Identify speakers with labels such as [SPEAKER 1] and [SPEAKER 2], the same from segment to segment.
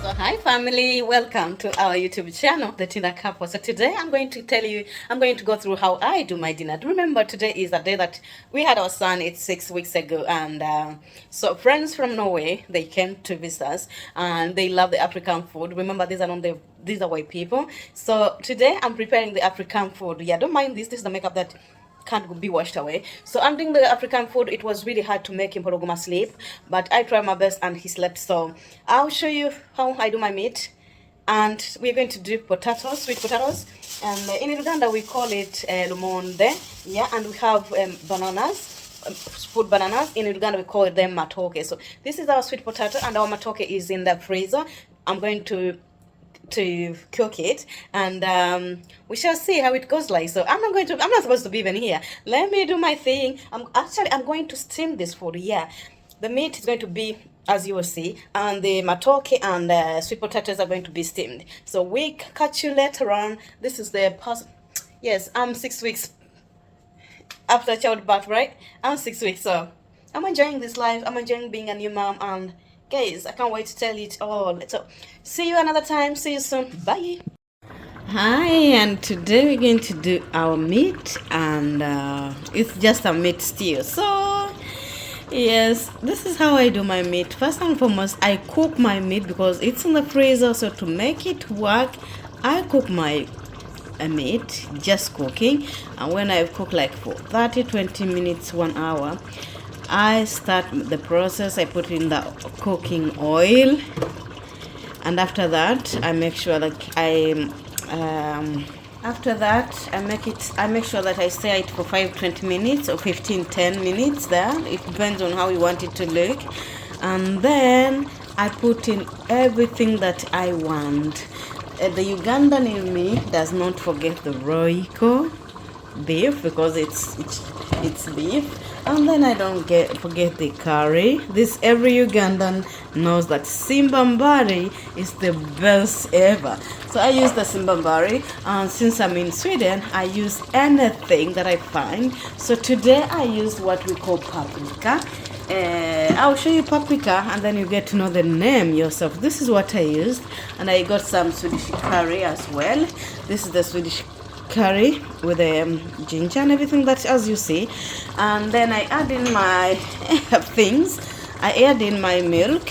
[SPEAKER 1] So hi family, welcome to our YouTube channel, The Dinner Couple. So today I'm going to go through how I do my dinner. Remember, today is the day that we had our son. It's 6 weeks ago, and so friends from Norway, they came to visit us, and they love the African food. Remember, these are white people. So today I'm preparing the African food. Yeah, don't mind this. This is the makeup that can't be washed away. So I'm doing the African food. It was really hard to make him Porogoma sleep, but I tried my best and he slept. So I'll show you how I do my meat. And we're going to do potatoes, sweet potatoes. And in Uganda we call it lumonde. Yeah, and we have bananas, food bananas. In Uganda we call them matoke. So this is our sweet potato, and our matoke is in the freezer. I'm going to cook it, and we shall see how it goes like. So I'm not supposed to be even here. Let me do my thing. I'm going to steam this food. Yeah, the meat is going to be, as you will see, and the matoke and the sweet potatoes are going to be steamed. So we catch you later on. This is the yes, I'm 6 weeks after childbirth, right? I'm 6 weeks, so I'm enjoying this life. I'm enjoying being a new mom, and guys, I can't wait to tell you it all. So see you another time. See you soon. Bye. Hi, and today we're going to do our meat, and it's just a meat stew. So yes, this is how I do my meat. First and foremost, I cook my meat because it's in the freezer. So to make it work, I cook my meat, just cooking. And when I cook like for 30-20 minutes, 1 hour, I start the process. I put in the cooking oil, and after that I make sure that I make sure that I stir it for 5-20 minutes or 15-10 minutes. There, it depends on how you want it to look. And then I put in everything that I want. The Ugandan in me does not forget the roiko beef, because it's beef. And then I don't forget the curry. This, every Ugandan knows that simbambari is the best ever. So I use the simbambari, and since I'm in Sweden, I use anything that I find. So today I used what we call paprika. I'll show you paprika, and then you get to know the name yourself. This is what I used, and I got some Swedish curry as well. This is the Swedish curry with the ginger and everything, that as you see. And then I add in my things. I add in my milk.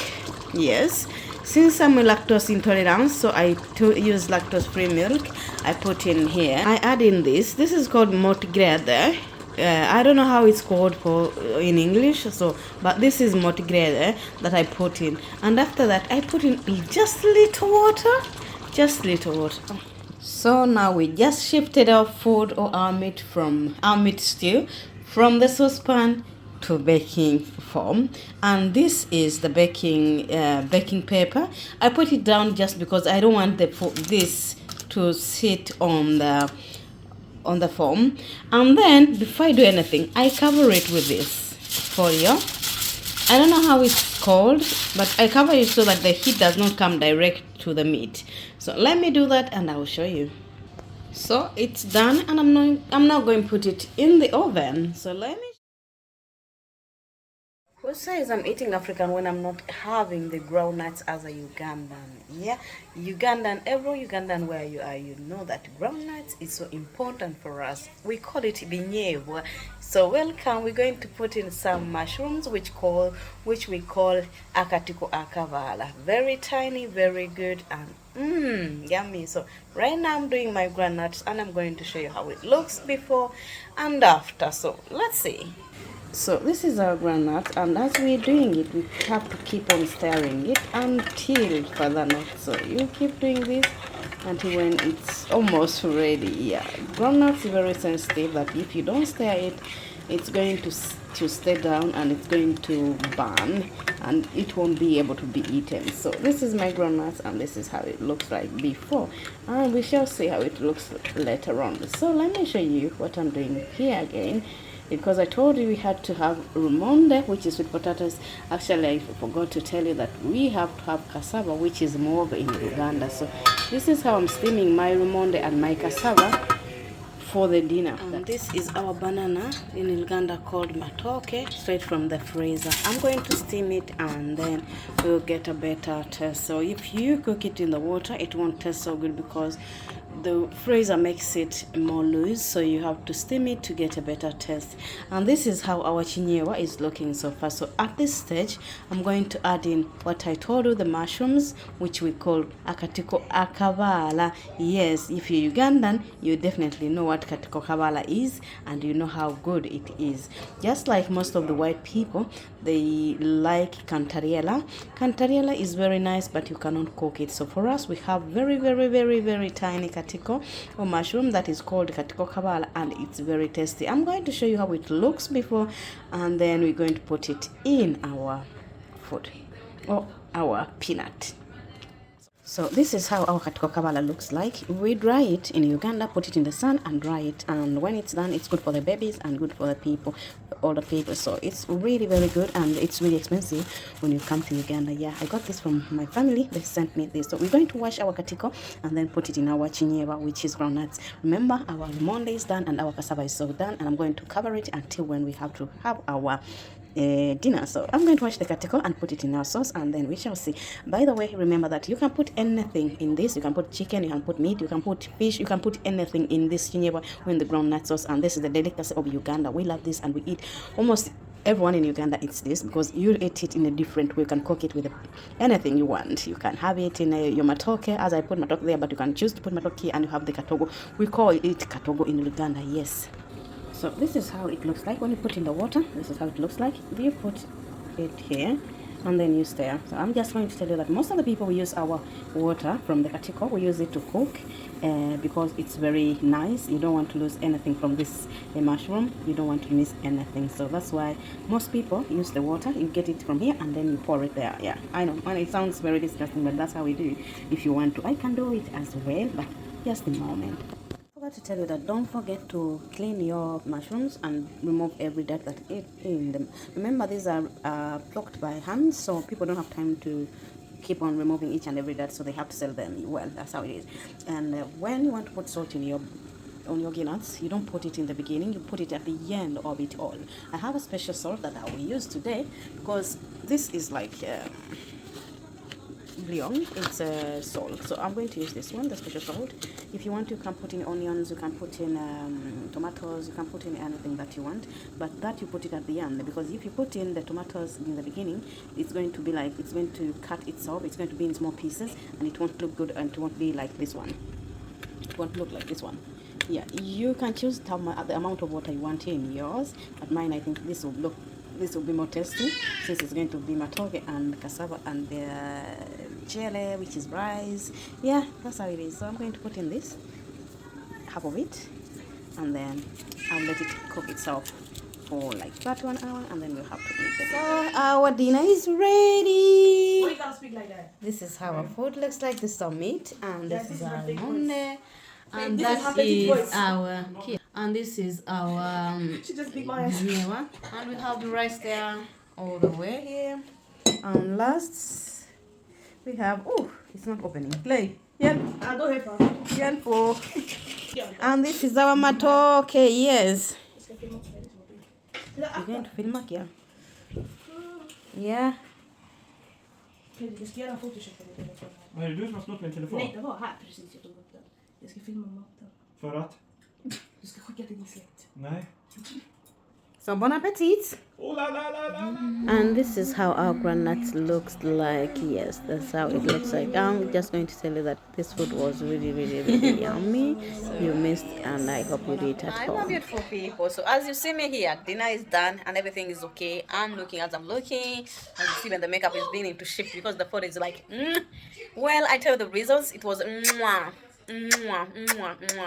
[SPEAKER 1] Yes, since I'm a lactose intolerant, so I use lactose free milk. I put in here. I add in this is called motgrede. I don't know how it's called in English, so but this is motgrede that I put in. And after that I put in just little water. So now we just shifted our food, or our meat stew, from the saucepan to baking form. And this is the baking paper. I put it down just because I don't want this to sit on the foam. And then before I do anything, I cover it with this folio. I don't know how it's called, but I cover it so that the heat does not come direct to the meat. So let me do that and I will show you. So it's done, and I'm not going to put it in the oven. So let me. Who says I'm eating African when I'm not having the groundnuts as a Ugandan? Yeah, Ugandan, every Ugandan where you are, you know that groundnuts is so important for us. We call it binyevu. So welcome. We're going to put in some mushrooms, which we call akatiko akavala. Very tiny, very good, and yummy. So right now I'm doing my groundnuts, and I'm going to show you how it looks before and after. So let's see. So this is our groundnut, and as we're doing it, we have to keep on stirring it until further notice. So you keep doing this until when it's almost ready. Yeah, groundnut is very sensitive, that if you don't stir it, it's going to stay down and it's going to burn, and it won't be able to be eaten. So this is my groundnut, and this is how it looks like before, and we shall see how it looks later on. So let me show you what I'm doing here again, because I told you we had to have rumonde, which is sweet potatoes. Actually, I forgot to tell you that we have to have cassava, which is more in Uganda. So this is how I'm steaming my rumonde and my cassava for the dinner. This is our banana in Uganda called matoke, straight from the freezer. I'm going to steam it and then we'll get a better taste. So if you cook it in the water, it won't taste so good because the freezer makes it more loose, so you have to steam it to get a better taste. And this is how our chinyewa is looking so far. So at this stage, I'm going to add in what I told you, the mushrooms, which we call akatiko akabala. Yes, if you're Ugandan, you definitely know what katiko kabala is and you know how good it is. Just like most of the white people, they like cantariela. Cantariela is very nice, but you cannot cook it. So for us, we have very tiny katiko or mushroom that is called katiko kabala, and it's very tasty. I'm going to show you how it looks before, and then we're going to put it in our food or our peanut. So this is how our katiko kabala looks like. We dry it in Uganda, put it in the sun and dry it, and when it's done, it's good for the babies and good for the people, older people. So it's really very good, and it's really expensive when you come to Uganda. Yeah, I got this from my family. They sent me this. So we're going to wash our katiko and then put it in our chinyeva, which is groundnuts. Remember, our monde is done and our cassava is so done, and I'm going to cover it until when we have to have our dinner. So I'm going to wash the katiko and put it in our sauce, and then we shall see. By the way, remember that you can put anything in this. You can put chicken, you can put meat, you can put fish, you can put anything in this chinyeva in the groundnut sauce. And this is the delicacy of Uganda. We love this, and we eat almost everyone in Uganda eats this because you eat it in a different way. You can cook it with anything you want. You can have it in your matoke, as I put matoke there, but you can choose to put matoke here, and you have the katogo. We call it katogo in Uganda. Yes. So this is how it looks like when you put in the water. This is how it looks like. You put it here and then you stir. So I'm just going to tell you that most of the people, we use our water from the katiko. We use it to cook because it's very nice. You don't want to lose anything from this mushroom. You don't want to miss anything. So that's why most people use the water. You get it from here and then you pour it there. Yeah, I know. And it sounds very disgusting, but that's how we do it. If you want to, I can do it as well, but just a moment. I forgot to tell you that don't forget to clean your mushrooms and remove every dirt that is in them. Remember, these are plucked by hand, so people don't have time to keep on removing each and every dirt, so they have to sell them. Well, that's how it is. And when you want to put salt in your on your nuts, you don't put it in the beginning, you put it at the end of it all. I have a special salt that I will use today because this is like bouillon. It's salt, so I'm going to use this one, the special salt. If you want, you can put in onions, you can put in tomatoes, you can put in anything that you want, but that you put it at the end, because if you put in the tomatoes in the beginning, it's going to be like, it's going to cut itself, it's going to be in small pieces, and it won't look good, and it won't be like this one. It won't look like this one. Yeah, you can choose the amount of water you want in yours, but mine, I think this will be more tasty, since it's going to be matoke and cassava and the chile, which is rice. Yeah, that's how it is. So I'm going to put in this, half of it, and then I'll let it cook itself for like about 1 hour, and then we'll have to eat it. So our dinner is ready.
[SPEAKER 2] Why you gotta speak like that?
[SPEAKER 1] This is how our food looks like. This is our meat, and this is our monde, and
[SPEAKER 2] This is
[SPEAKER 1] that
[SPEAKER 2] Happy
[SPEAKER 1] is
[SPEAKER 2] Voice.
[SPEAKER 1] our kid. And this is our
[SPEAKER 2] She just beat my ass.
[SPEAKER 1] and we have the rice there all the way here. And last we have, oh, it's not opening. Play. Yep.
[SPEAKER 2] Go ahead, Papa.
[SPEAKER 1] And this is our matoke. Yes. You're going to film up, yeah. Yeah.
[SPEAKER 2] Jag ska göra en photoshop på din telefon.
[SPEAKER 3] Vad är det du som har snott min telefon?
[SPEAKER 2] Nej, det var här precis. Jag tog upp den. Jag ska filma maten.
[SPEAKER 3] För att?
[SPEAKER 2] Du ska skicka till din släkt.
[SPEAKER 3] Nej.
[SPEAKER 1] So bon appetit.
[SPEAKER 3] Oh la la la la.
[SPEAKER 1] And this is how our groundnuts looks like. Yes, that's how it looks like. I'm just going to tell you that this food was really yummy. You missed, and I hope you did at home. I'm beautiful people. So as you see me here, dinner is done and everything is okay. I'm looking as I'm looking. As you see, when the makeup is beginning to shift because the food is like, well, I tell you the results. It was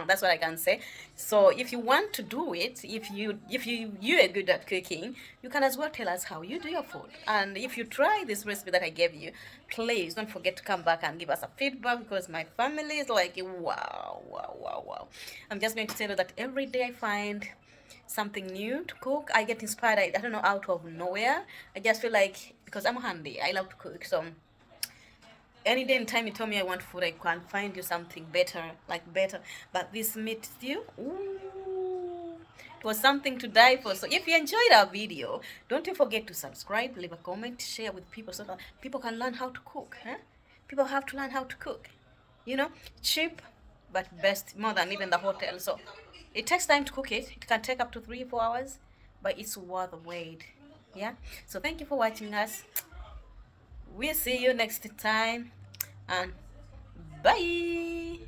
[SPEAKER 1] that's what I can say. So if you want to do it, if you are good at cooking, you can as well tell us how you do your food. And if you try this recipe that I gave you, please don't forget to come back and give us a feedback, because my family is like, wow. I'm just going to tell you that every day I find something new to cook. I get inspired, I don't know, out of nowhere. I just feel like, because I'm handy, I love to cook, so any day and time you tell me I want food, I can find you something better. But this meat stew, ooh, It was something to die for. So if you enjoyed our video, don't you forget to subscribe, leave a comment, share with people so that people can learn how to cook. Huh? People have to learn how to cook. You know, cheap but best, more than even the hotel. So it takes time to cook it. It can take up to 3-4 hours, but it's worth the wait. Yeah. So thank you for watching us. We'll see you next time, and bye.